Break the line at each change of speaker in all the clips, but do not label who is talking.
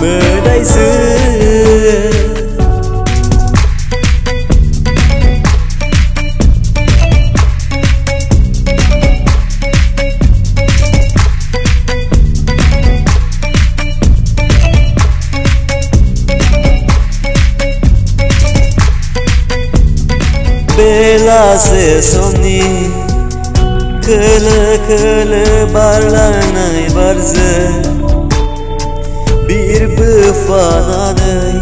mơ đây xưa. Bela se somni kılı barlanay barzı bir bıfananay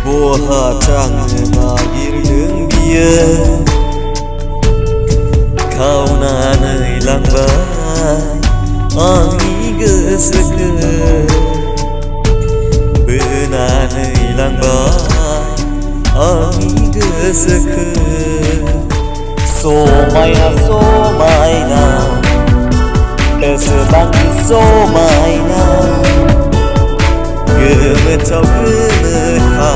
bu hatangına girdin diye kaunanay langbay angi gısıkı bınanay langbay angi gısıkı. Somayna Esbangi somayna Gümütav gümüta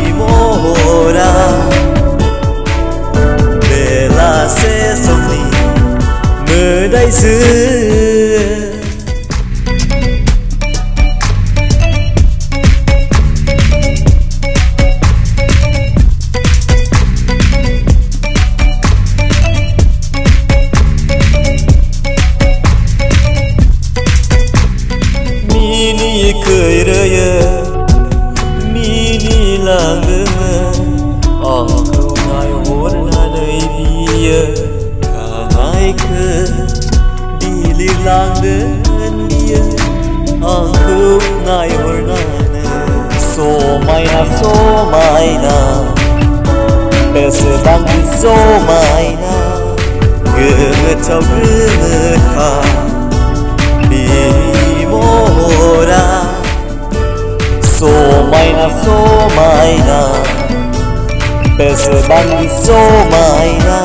Bimora Bela se somni Merdai zı Mini kıyrıya Mini langımı Ankılay hornalay diye Kanay kı Bilir langın diye Ankılay hornalay Somayna Besbangi somayna Gümütav gümüta Bimora Somayna Besbangi somayna